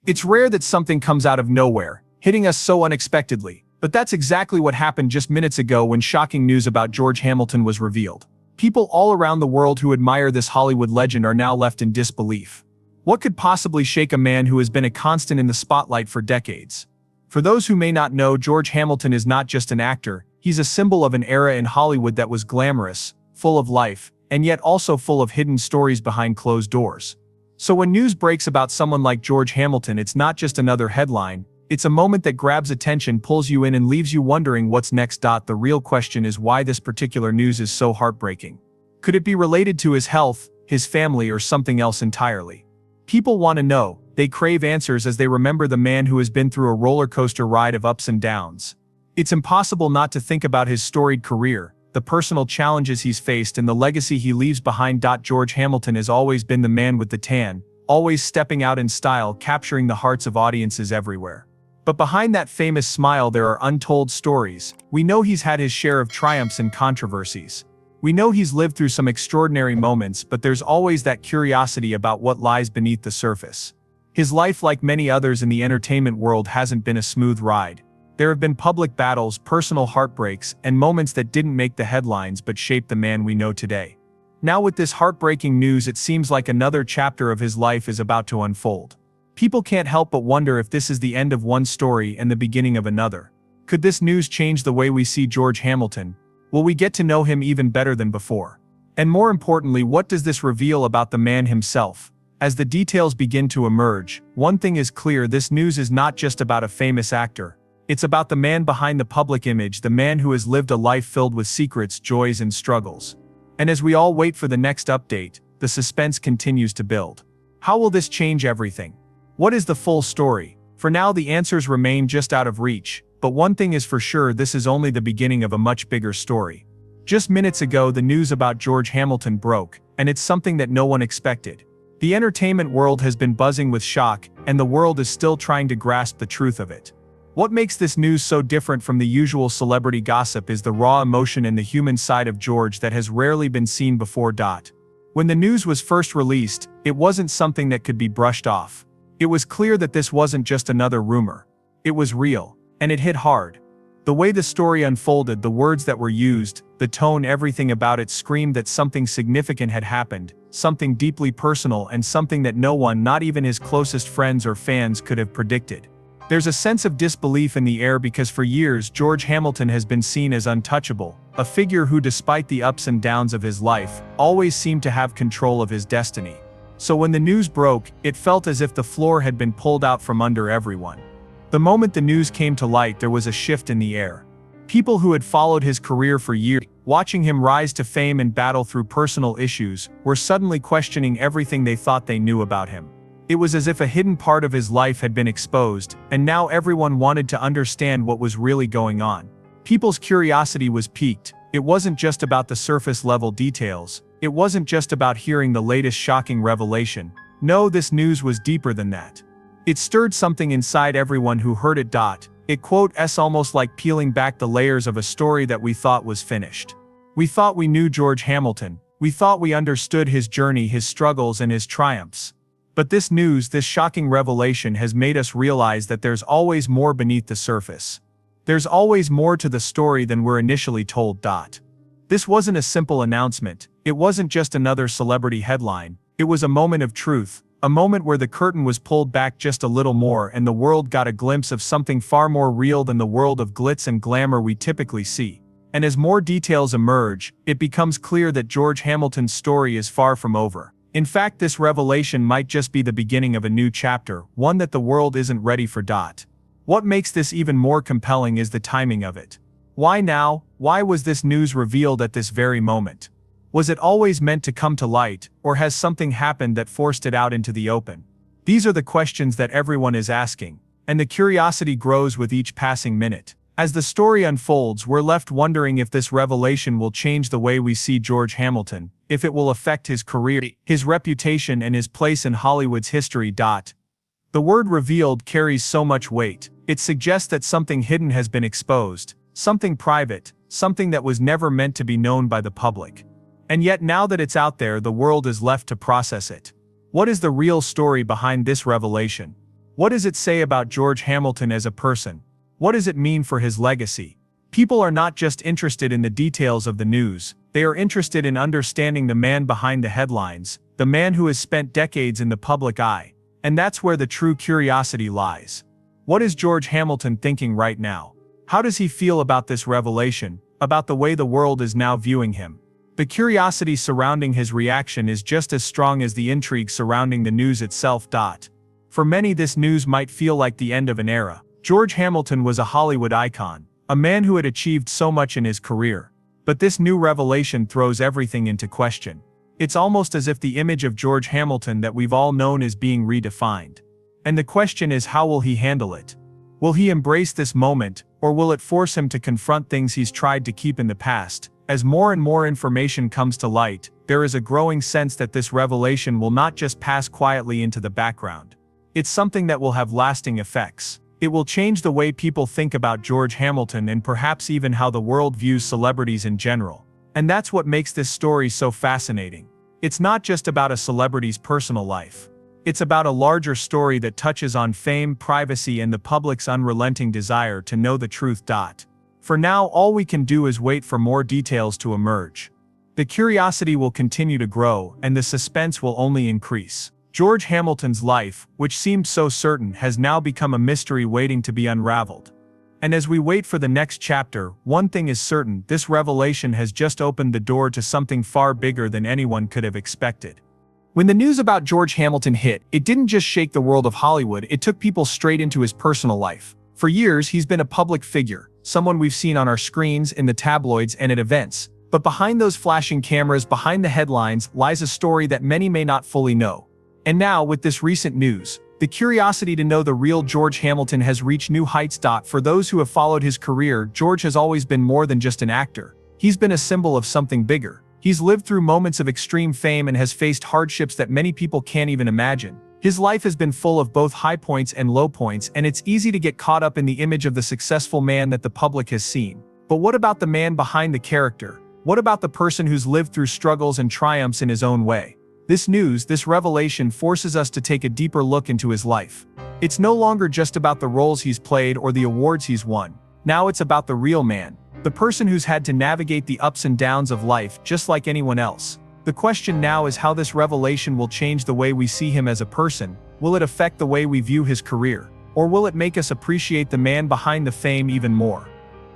It's rare that something comes out of nowhere, hitting us so unexpectedly, but that's exactly what happened just minutes ago when shocking news about George Hamilton was revealed. People all around the world who admire this Hollywood legend are now left in disbelief. What could possibly shake a man who has been a constant in the spotlight for decades? For those who may not know, George Hamilton is not just an actor, he's a symbol of an era in Hollywood that was glamorous, full of life, and yet also full of hidden stories behind closed doors. So when news breaks about someone like George Hamilton, it's not just another headline, it's a moment that grabs attention, pulls you in, and leaves you wondering what's next. The real question is why this particular news is so heartbreaking. Could it be related to his health, his family, or something else entirely? People want to know, they crave answers as they remember the man who has been through a roller coaster ride of ups and downs. It's impossible not to think about his storied career, the personal challenges he's faced, and the legacy he leaves behind. George Hamilton has always been the man with the tan, always stepping out in style, capturing the hearts of audiences everywhere. But behind that famous smile there are untold stories. We know he's had his share of triumphs and controversies. We know he's lived through some extraordinary moments, but there's always that curiosity about what lies beneath the surface. His life, like many others in the entertainment world, hasn't been a smooth ride. There have been public battles, personal heartbreaks, and moments that didn't make the headlines but shaped the man we know today. Now with this heartbreaking news, it seems like another chapter of his life is about to unfold. People can't help but wonder if this is the end of one story and the beginning of another. Could this news change the way we see George Hamilton? Will we get to know him even better than before? And more importantly, what does this reveal about the man himself? As the details begin to emerge, one thing is clear: this news is not just about a famous actor. It's about the man behind the public image, the man who has lived a life filled with secrets, joys, and struggles. And as we all wait for the next update, the suspense continues to build. How will this change everything? What is the full story? For now, the answers remain just out of reach, but one thing is for sure: this is only the beginning of a much bigger story. Just minutes ago, the news about George Hamilton broke, and it's something that no one expected. The entertainment world has been buzzing with shock, and the world is still trying to grasp the truth of it. What makes this news so different from the usual celebrity gossip is the raw emotion and the human side of George that has rarely been seen before. When the news was first released, it wasn't something that could be brushed off. It was clear that this wasn't just another rumor. It was real, and it hit hard. The way the story unfolded, the words that were used, the tone, everything about it screamed that something significant had happened, something deeply personal, and something that no one, not even his closest friends or fans, could have predicted. There's a sense of disbelief in the air because for years George Hamilton has been seen as untouchable, a figure who, despite the ups and downs of his life, always seemed to have control of his destiny. So when the news broke, it felt as if the floor had been pulled out from under everyone. The moment the news came to light, there was a shift in the air. People who had followed his career for years, watching him rise to fame and battle through personal issues, were suddenly questioning everything they thought they knew about him. It was as if a hidden part of his life had been exposed, and now everyone wanted to understand what was really going on. People's curiosity was piqued. It wasn't just about the surface-level details. It wasn't just about hearing the latest shocking revelation. No, this news was deeper than that. It stirred something inside everyone who heard it. It almost like peeling back the layers of a story that we thought was finished. We thought we knew George Hamilton. We thought we understood his journey, his struggles, and his triumphs. But this news, this shocking revelation, has made us realize that there's always more beneath the surface. There's always more to the story than we're initially told. This wasn't a simple announcement. It wasn't just another celebrity headline. It was a moment of truth, a moment where the curtain was pulled back just a little more and the world got a glimpse of something far more real than the world of glitz and glamour we typically see. And as more details emerge, it becomes clear that George Hamilton's story is far from over. In fact, this revelation might just be the beginning of a new chapter, one that the world isn't ready for. What makes this even more compelling is the timing of it. Why now? Why was this news revealed at this very moment? Was it always meant to come to light, or has something happened that forced it out into the open? These are the questions that everyone is asking, and the curiosity grows with each passing minute. As the story unfolds, we're left wondering if this revelation will change the way we see George Hamilton, if it will affect his career, his reputation, and his place in Hollywood's history. The word revealed carries so much weight. It suggests that something hidden has been exposed, something private, something that was never meant to be known by the public. And yet now that it's out there, the world is left to process it. What is the real story behind this revelation? What does it say about George Hamilton as a person? What does it mean for his legacy? People are not just interested in the details of the news, they are interested in understanding the man behind the headlines, the man who has spent decades in the public eye. And that's where the true curiosity lies. What is George Hamilton thinking right now? How does he feel about this revelation, about the way the world is now viewing him? The curiosity surrounding his reaction is just as strong as the intrigue surrounding the news itself. For many, this news might feel like the end of an era. George Hamilton was a Hollywood icon, a man who had achieved so much in his career. But this new revelation throws everything into question. It's almost as if the image of George Hamilton that we've all known is being redefined. And the question is, how will he handle it? Will he embrace this moment, or will it force him to confront things he's tried to keep in the past? As more and more information comes to light, there is a growing sense that this revelation will not just pass quietly into the background. It's something that will have lasting effects. It will change the way people think about George Hamilton and perhaps even how the world views celebrities in general. And that's what makes this story so fascinating. It's not just about a celebrity's personal life. It's about a larger story that touches on fame, privacy, and the public's unrelenting desire to know the truth. For now, all we can do is wait for more details to emerge. The curiosity will continue to grow, and the suspense will only increase. George Hamilton's life, which seemed so certain, has now become a mystery waiting to be unraveled. And as we wait for the next chapter, one thing is certain: this revelation has just opened the door to something far bigger than anyone could have expected. When the news about George Hamilton hit, it didn't just shake the world of Hollywood, it took people straight into his personal life. For years, he's been a public figure, someone we've seen on our screens, in the tabloids, and at events. But behind those flashing cameras, behind the headlines, lies a story that many may not fully know. And now, with this recent news, the curiosity to know the real George Hamilton has reached new heights. For those who have followed his career, George has always been more than just an actor. He's been a symbol of something bigger. He's lived through moments of extreme fame and has faced hardships that many people can't even imagine. His life has been full of both high points and low points, and it's easy to get caught up in the image of the successful man that the public has seen. But what about the man behind the character? What about the person who's lived through struggles and triumphs in his own way? This news, this revelation, forces us to take a deeper look into his life. It's no longer just about the roles he's played or the awards he's won. Now it's about the real man, the person who's had to navigate the ups and downs of life just like anyone else. The question now is how this revelation will change the way we see him as a person. Will it affect the way we view his career? Or will it make us appreciate the man behind the fame even more?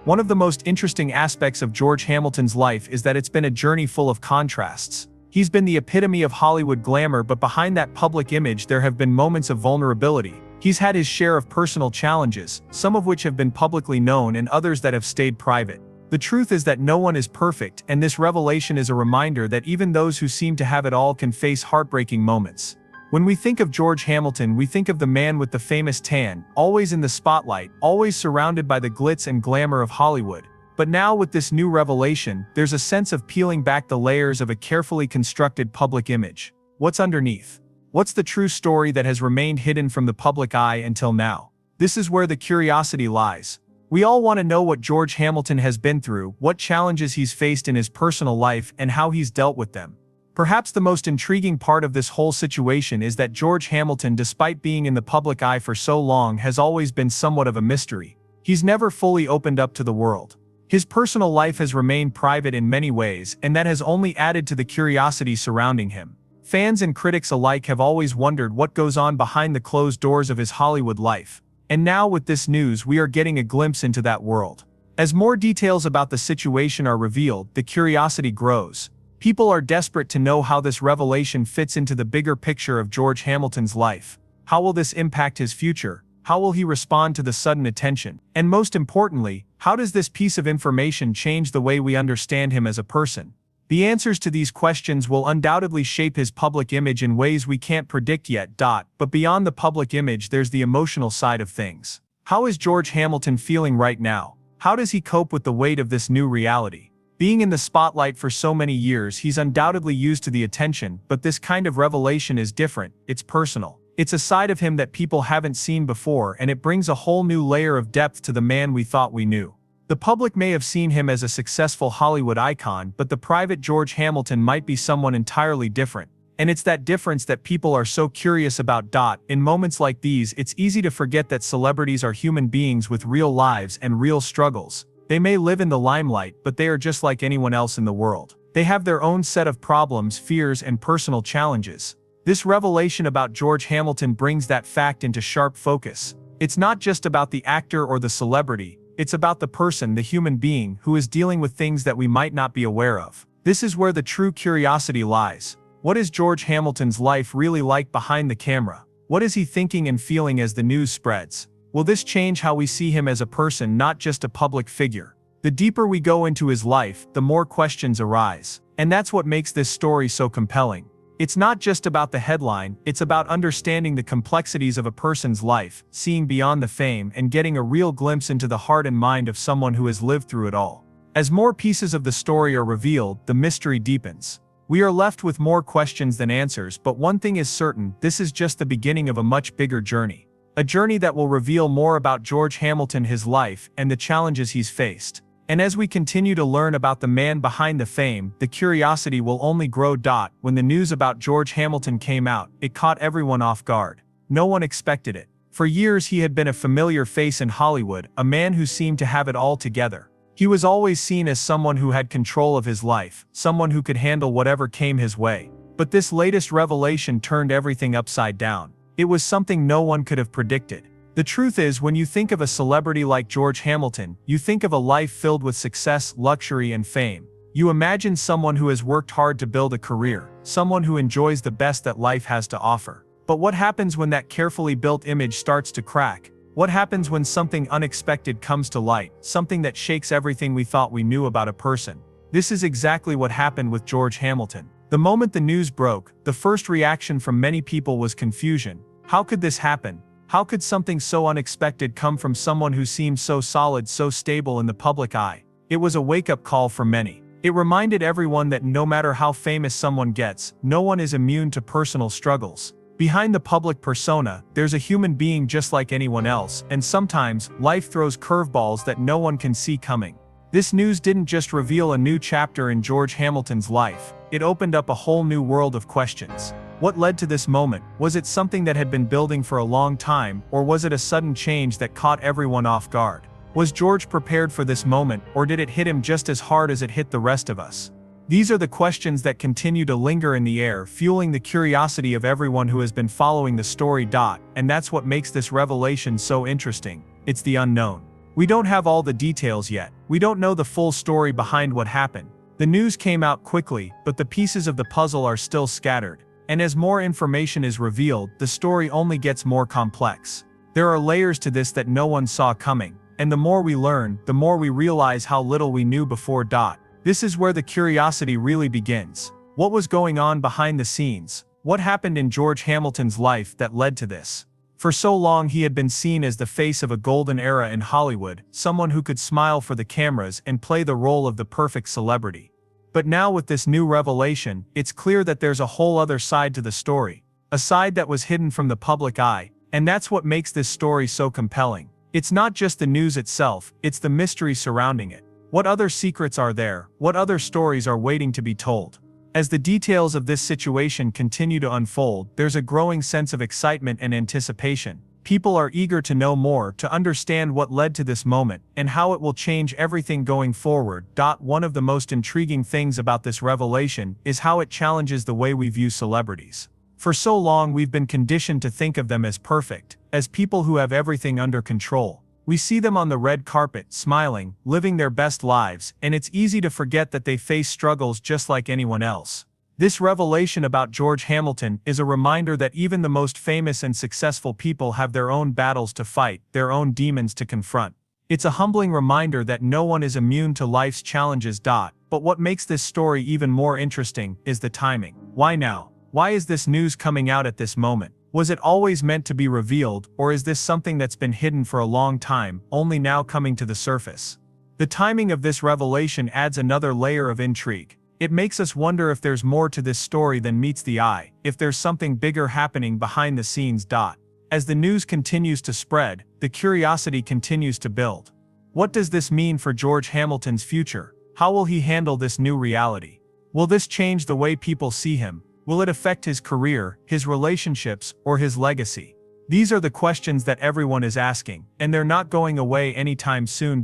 One of the most interesting aspects of George Hamilton's life is that it's been a journey full of contrasts. He's been the epitome of Hollywood glamour, but behind that public image there have been moments of vulnerability. He's had his share of personal challenges, some of which have been publicly known and others that have stayed private. The truth is that no one is perfect, and this revelation is a reminder that even those who seem to have it all can face heartbreaking moments. When we think of George Hamilton, we think of the man with the famous tan, always in the spotlight, always surrounded by the glitz and glamour of Hollywood. But now, with this new revelation, there's a sense of peeling back the layers of a carefully constructed public image. What's underneath? What's the true story that has remained hidden from the public eye until now? This is where the curiosity lies. We all want to know what George Hamilton has been through, what challenges he's faced in his personal life, and how he's dealt with them. Perhaps the most intriguing part of this whole situation is that George Hamilton, despite being in the public eye for so long, has always been somewhat of a mystery. He's never fully opened up to the world. His personal life has remained private in many ways, and that has only added to the curiosity surrounding him. Fans and critics alike have always wondered what goes on behind the closed doors of his Hollywood life. And now, with this news, we are getting a glimpse into that world. As more details about the situation are revealed, the curiosity grows. People are desperate to know how this revelation fits into the bigger picture of George Hamilton's life. How will this impact his future? How will he respond to the sudden attention? And most importantly, how does this piece of information change the way we understand him as a person? The answers to these questions will undoubtedly shape his public image in ways we can't predict yet. But beyond the public image, there's the emotional side of things. How is George Hamilton feeling right now? How does he cope with the weight of this new reality? Being in the spotlight for so many years, he's undoubtedly used to the attention, but this kind of revelation is different. It's personal. It's a side of him that people haven't seen before, and it brings a whole new layer of depth to the man we thought we knew. The public may have seen him as a successful Hollywood icon, but the private George Hamilton might be someone entirely different. And it's that difference that people are so curious about. In moments like these, it's easy to forget that celebrities are human beings with real lives and real struggles. They may live in the limelight, but they are just like anyone else in the world. They have their own set of problems, fears, and personal challenges. This revelation about George Hamilton brings that fact into sharp focus. It's not just about the actor or the celebrity, it's about the person, the human being, who is dealing with things that we might not be aware of. This is where the true curiosity lies. What is George Hamilton's life really like behind the camera? What is he thinking and feeling as the news spreads? Will this change how we see him as a person, not just a public figure? The deeper we go into his life, the more questions arise. And that's what makes this story so compelling. It's not just about the headline, it's about understanding the complexities of a person's life, seeing beyond the fame, and getting a real glimpse into the heart and mind of someone who has lived through it all. As more pieces of the story are revealed, the mystery deepens. We are left with more questions than answers, but one thing is certain, this is just the beginning of a much bigger journey. A journey that will reveal more about George Hamilton, his life, and the challenges he's faced. And as we continue to learn about the man behind the fame, the curiosity will only grow. When the news about George Hamilton came out, it caught everyone off guard. No one expected it. For years he had been a familiar face in Hollywood, a man who seemed to have it all together. He was always seen as someone who had control of his life, someone who could handle whatever came his way. But this latest revelation turned everything upside down. It was something no one could have predicted. The truth is, when you think of a celebrity like George Hamilton, you think of a life filled with success, luxury, and fame. You imagine someone who has worked hard to build a career, someone who enjoys the best that life has to offer. But what happens when that carefully built image starts to crack? What happens when something unexpected comes to light, something that shakes everything we thought we knew about a person? This is exactly what happened with George Hamilton. The moment the news broke, the first reaction from many people was confusion. How could this happen? How could something so unexpected come from someone who seemed so solid, so stable in the public eye? It was a wake-up call for many. It reminded everyone that no matter how famous someone gets, no one is immune to personal struggles. Behind the public persona, there's a human being just like anyone else, and sometimes, life throws curveballs that no one can see coming. This news didn't just reveal a new chapter in George Hamilton's life, it opened up a whole new world of questions. What led to this moment? Was it something that had been building for a long time, or was it a sudden change that caught everyone off guard? Was George prepared for this moment, or did it hit him just as hard as it hit the rest of us? These are the questions that continue to linger in the air, fueling the curiosity of everyone who has been following the story. And that's what makes this revelation so interesting. It's the unknown. We don't have all the details yet. We don't know the full story behind what happened. The news came out quickly, but the pieces of the puzzle are still scattered. And as more information is revealed, the story only gets more complex. There are layers to this that no one saw coming. And the more we learn, the more we realize how little we knew before. This is where the curiosity really begins. What was going on behind the scenes? What happened in George Hamilton's life that led to this? For so long he had been seen as the face of a golden era in Hollywood, someone who could smile for the cameras and play the role of the perfect celebrity. But now with this new revelation, it's clear that there's a whole other side to the story. A side that was hidden from the public eye, and that's what makes this story so compelling. It's not just the news itself, it's the mystery surrounding it. What other secrets are there? What other stories are waiting to be told? As the details of this situation continue to unfold, there's a growing sense of excitement and anticipation. People are eager to know more, to understand what led to this moment, and how it will change everything going forward. One of the most intriguing things about this revelation is how it challenges the way we view celebrities. For so long we've been conditioned to think of them as perfect, as people who have everything under control. We see them on the red carpet, smiling, living their best lives, and it's easy to forget that they face struggles just like anyone else. This revelation about George Hamilton is a reminder that even the most famous and successful people have their own battles to fight, their own demons to confront. It's a humbling reminder that no one is immune to life's challenges. But what makes this story even more interesting is the timing. Why now? Why is this news coming out at this moment? Was it always meant to be revealed, or is this something that's been hidden for a long time, only now coming to the surface? The timing of this revelation adds another layer of intrigue. It makes us wonder if there's more to this story than meets the eye, if there's something bigger happening behind the scenes. As the news continues to spread, the curiosity continues to build. What does this mean for George Hamilton's future? How will he handle this new reality? Will this change the way people see him? Will it affect his career, his relationships, or his legacy? These are the questions that everyone is asking, and they're not going away anytime soon.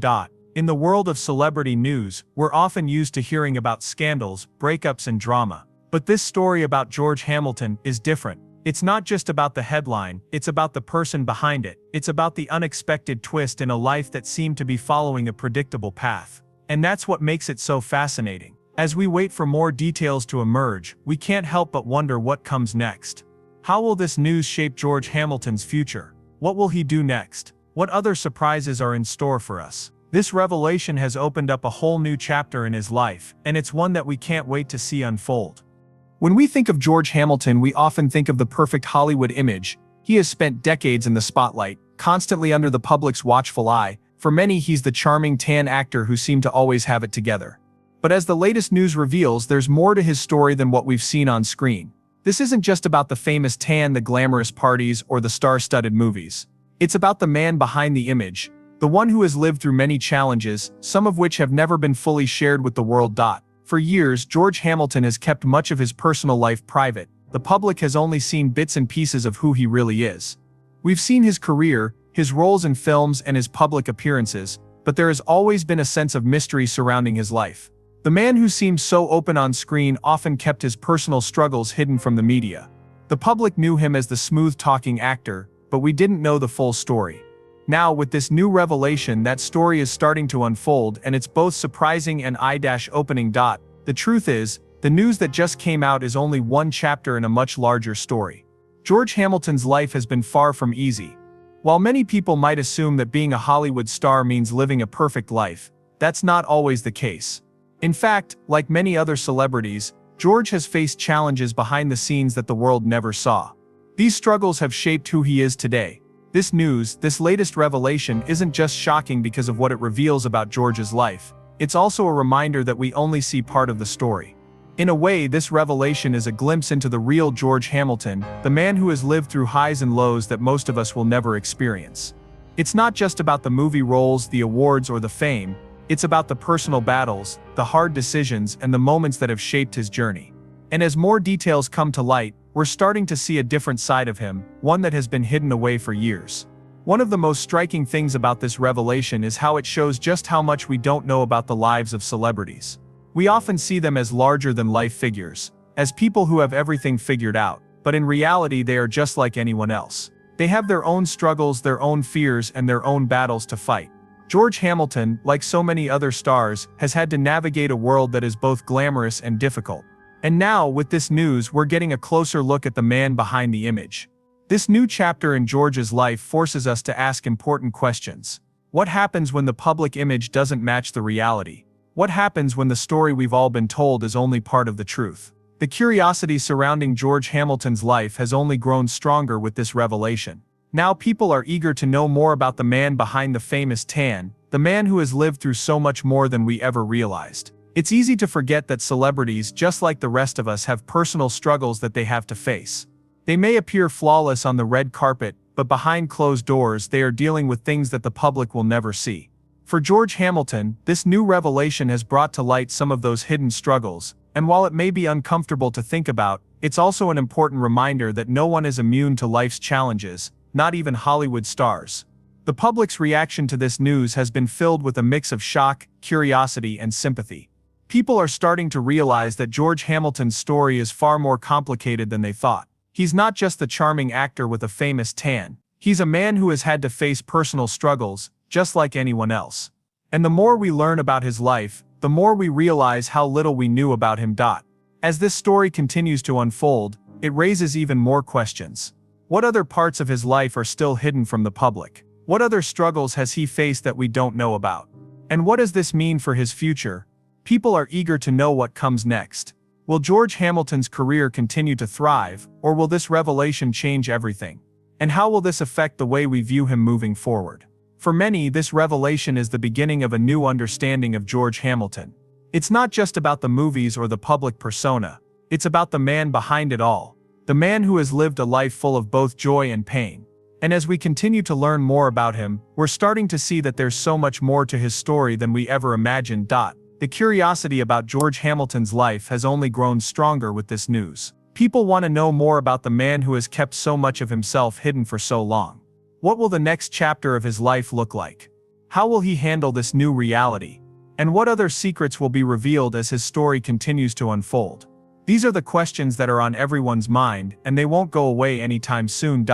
In the world of celebrity news, we're often used to hearing about scandals, breakups, and drama. But this story about George Hamilton is different. It's not just about the headline, it's about the person behind it. It's about the unexpected twist in a life that seemed to be following a predictable path. And that's what makes it so fascinating. As we wait for more details to emerge, we can't help but wonder what comes next. How will this news shape George Hamilton's future? What will he do next? What other surprises are in store for us? This revelation has opened up a whole new chapter in his life, and it's one that we can't wait to see unfold. When we think of George Hamilton, we often think of the perfect Hollywood image. He has spent decades in the spotlight, constantly under the public's watchful eye. For many, he's the charming tan actor who seemed to always have it together. But as the latest news reveals, there's more to his story than what we've seen on screen. This isn't just about the famous tan, the glamorous parties, or the star-studded movies. It's about the man behind the image, the one who has lived through many challenges, some of which have never been fully shared with the world. For years, George Hamilton has kept much of his personal life private. The public has only seen bits and pieces of who he really is. We've seen his career, his roles in films, and his public appearances, but there has always been a sense of mystery surrounding his life. The man who seemed so open on screen often kept his personal struggles hidden from the media. The public knew him as the smooth-talking actor, but we didn't know the full story. Now, with this new revelation, that story is starting to unfold, and it's both surprising and eye-opening. The truth is, the news that just came out is only one chapter in a much larger story. George Hamilton's life has been far from easy. While many people might assume that being a Hollywood star means living a perfect life, that's not always the case. In fact, like many other celebrities, George has faced challenges behind the scenes that the world never saw. These struggles have shaped who he is today. This news, this latest revelation, isn't just shocking because of what it reveals about George's life. It's also a reminder that we only see part of the story. In a way, this revelation is a glimpse into the real George Hamilton, the man who has lived through highs and lows that most of us will never experience. It's not just about the movie roles, the awards, or the fame. It's about the personal battles, the hard decisions, and the moments that have shaped his journey. And as more details come to light, we're starting to see a different side of him, one that has been hidden away for years. One of the most striking things about this revelation is how it shows just how much we don't know about the lives of celebrities. We often see them as larger-than-life figures, as people who have everything figured out, but in reality they are just like anyone else. They have their own struggles, their own fears, and their own battles to fight. George Hamilton, like so many other stars, has had to navigate a world that is both glamorous and difficult. And now, with this news, we're getting a closer look at the man behind the image. This new chapter in George's life forces us to ask important questions. What happens when the public image doesn't match the reality? What happens when the story we've all been told is only part of the truth? The curiosity surrounding George Hamilton's life has only grown stronger with this revelation. Now people are eager to know more about the man behind the famous tan, the man who has lived through so much more than we ever realized. It's easy to forget that celebrities, just like the rest of us, have personal struggles that they have to face. They may appear flawless on the red carpet, but behind closed doors they are dealing with things that the public will never see. For George Hamilton, this new revelation has brought to light some of those hidden struggles, and while it may be uncomfortable to think about, it's also an important reminder that no one is immune to life's challenges, not even Hollywood stars. The public's reaction to this news has been filled with a mix of shock, curiosity, and sympathy. People are starting to realize that George Hamilton's story is far more complicated than they thought. He's not just the charming actor with a famous tan. He's a man who has had to face personal struggles, just like anyone else. And the more we learn about his life, the more we realize how little we knew about him. As this story continues to unfold, it raises even more questions. What other parts of his life are still hidden from the public? What other struggles has he faced that we don't know about? And what does this mean for his future? People are eager to know what comes next. Will George Hamilton's career continue to thrive, or will this revelation change everything? And how will this affect the way we view him moving forward? For many, this revelation is the beginning of a new understanding of George Hamilton. It's not just about the movies or the public persona. It's about the man behind it all. The man who has lived a life full of both joy and pain. And as we continue to learn more about him, we're starting to see that there's so much more to his story than we ever imagined. The curiosity about George Hamilton's life has only grown stronger with this news. People want to know more about the man who has kept so much of himself hidden for so long. What will the next chapter of his life look like? How will he handle this new reality? And what other secrets will be revealed as his story continues to unfold? These are the questions that are on everyone's mind, and they won't go away anytime soon.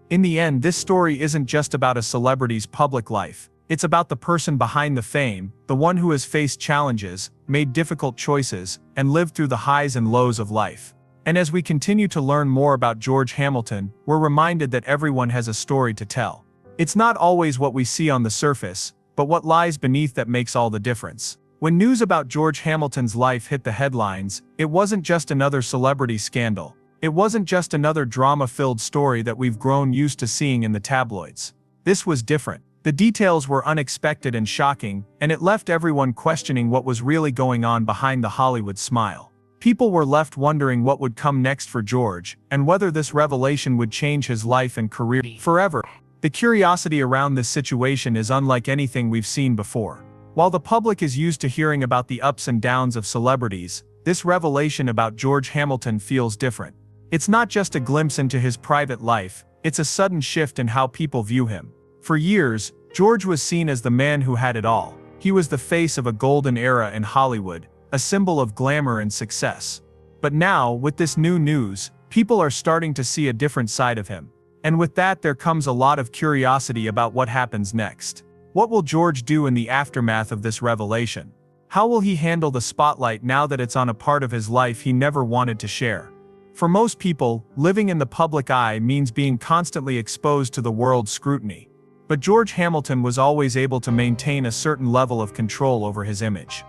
In the end, this story isn't just about a celebrity's public life. It's about the person behind the fame, the one who has faced challenges, made difficult choices, and lived through the highs and lows of life. And as we continue to learn more about George Hamilton, we're reminded that everyone has a story to tell. It's not always what we see on the surface, but what lies beneath that makes all the difference. When news about George Hamilton's life hit the headlines, it wasn't just another celebrity scandal. It wasn't just another drama-filled story that we've grown used to seeing in the tabloids. This was different. The details were unexpected and shocking, and it left everyone questioning what was really going on behind the Hollywood smile. People were left wondering what would come next for George, and whether this revelation would change his life and career forever. The curiosity around this situation is unlike anything we've seen before. While the public is used to hearing about the ups and downs of celebrities, this revelation about George Hamilton feels different. It's not just a glimpse into his private life, it's a sudden shift in how people view him. For years, George was seen as the man who had it all. He was the face of a golden era in Hollywood, a symbol of glamour and success. But now, with this new news, people are starting to see a different side of him. And with that there comes a lot of curiosity about what happens next. What will George do in the aftermath of this revelation? How will he handle the spotlight now that it's on a part of his life he never wanted to share? For most people, living in the public eye means being constantly exposed to the world's scrutiny. But George Hamilton was always able to maintain a certain level of control over his image.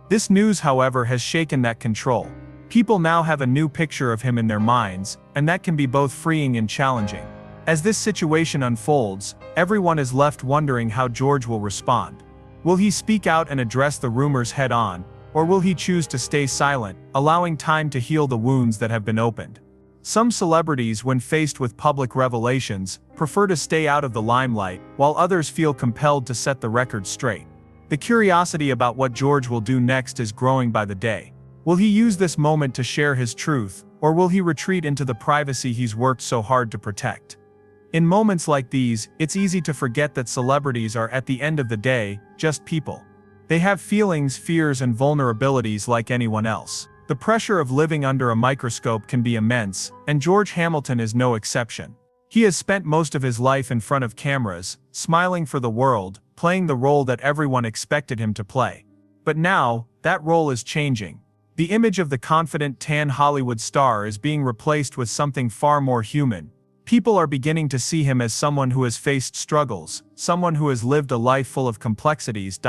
This news, however, has shaken that control. People now have a new picture of him in their minds, and that can be both freeing and challenging. As this situation unfolds, everyone is left wondering how George will respond. Will he speak out and address the rumors head-on, or will he choose to stay silent, allowing time to heal the wounds that have been opened? Some celebrities, when faced with public revelations, prefer to stay out of the limelight, while others feel compelled to set the record straight. The curiosity about what George will do next is growing by the day. Will he use this moment to share his truth, or will he retreat into the privacy he's worked so hard to protect? In moments like these, it's easy to forget that celebrities are, at the end of the day, just people. They have feelings, fears, and vulnerabilities like anyone else. The pressure of living under a microscope can be immense, and George Hamilton is no exception. He has spent most of his life in front of cameras, smiling for the world, playing the role that everyone expected him to play. But now, that role is changing. The image of the confident tan Hollywood star is being replaced with something far more human. People are beginning to see him as someone who has faced struggles, someone who has lived a life full of complexities.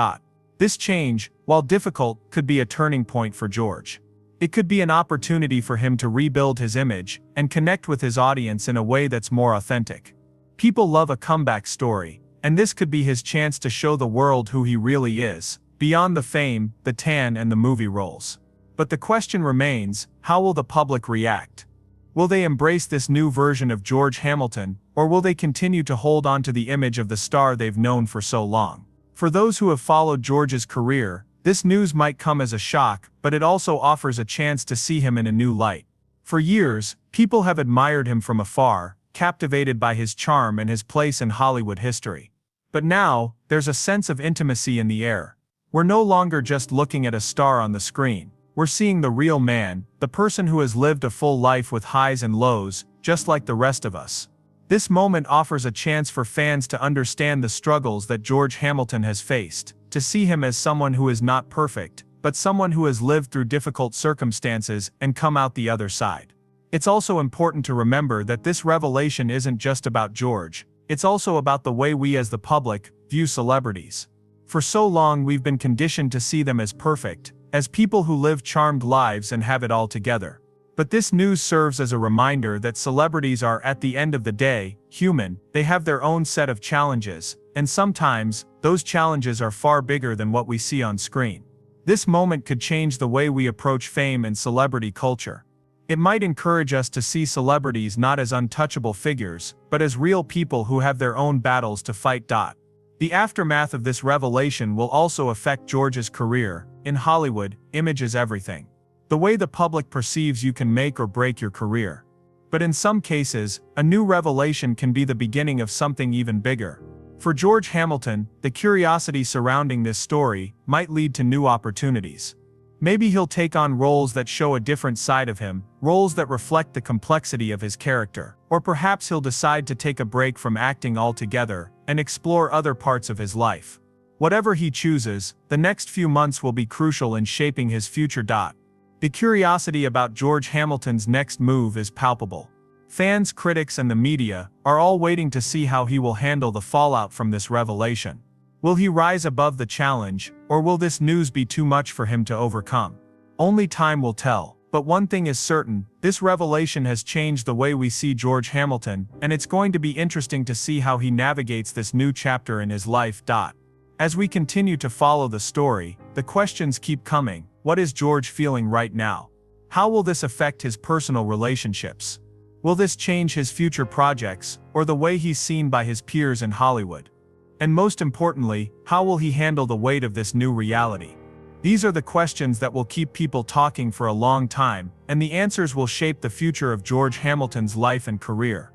This change, while difficult, could be a turning point for George. It could be an opportunity for him to rebuild his image and connect with his audience in a way that's more authentic. People love a comeback story, and this could be his chance to show the world who he really is, beyond the fame, the tan, and the movie roles. But the question remains, how will the public react? Will they embrace this new version of George Hamilton, or will they continue to hold on to the image of the star they've known for so long? For those who have followed George's career, this news might come as a shock, but it also offers a chance to see him in a new light. For years, people have admired him from afar, captivated by his charm and his place in Hollywood history. But now, there's a sense of intimacy in the air. We're no longer just looking at a star on the screen. We're seeing the real man, the person who has lived a full life with highs and lows, just like the rest of us. This moment offers a chance for fans to understand the struggles that George Hamilton has faced, to see him as someone who is not perfect, but someone who has lived through difficult circumstances and come out the other side. It's also important to remember that this revelation isn't just about George, it's also about the way we as the public view celebrities. For so long we've been conditioned to see them as perfect, as people who live charmed lives and have it all together. But this news serves as a reminder that celebrities are, at the end of the day, human. They have their own set of challenges, and sometimes, those challenges are far bigger than what we see on screen. This moment could change the way we approach fame and celebrity culture. It might encourage us to see celebrities not as untouchable figures, but as real people who have their own battles to fight. The aftermath of this revelation will also affect George's career. In Hollywood, image is everything. The way the public perceives you can make or break your career. But in some cases, a new revelation can be the beginning of something even bigger. For George Hamilton, the curiosity surrounding this story might lead to new opportunities. Maybe he'll take on roles that show a different side of him, roles that reflect the complexity of his character. Or perhaps he'll decide to take a break from acting altogether and explore other parts of his life. Whatever he chooses, the next few months will be crucial in shaping his future. The curiosity about George Hamilton's next move is palpable. Fans, critics, and the media are all waiting to see how he will handle the fallout from this revelation. Will he rise above the challenge, or will this news be too much for him to overcome? Only time will tell, but one thing is certain, this revelation has changed the way we see George Hamilton, and it's going to be interesting to see how he navigates this new chapter in his life. As we continue to follow the story, the questions keep coming. What is George feeling right now? How will this affect his personal relationships? Will this change his future projects, or the way he's seen by his peers in Hollywood? And most importantly, how will he handle the weight of this new reality? These are the questions that will keep people talking for a long time, and the answers will shape the future of George Hamilton's life and career.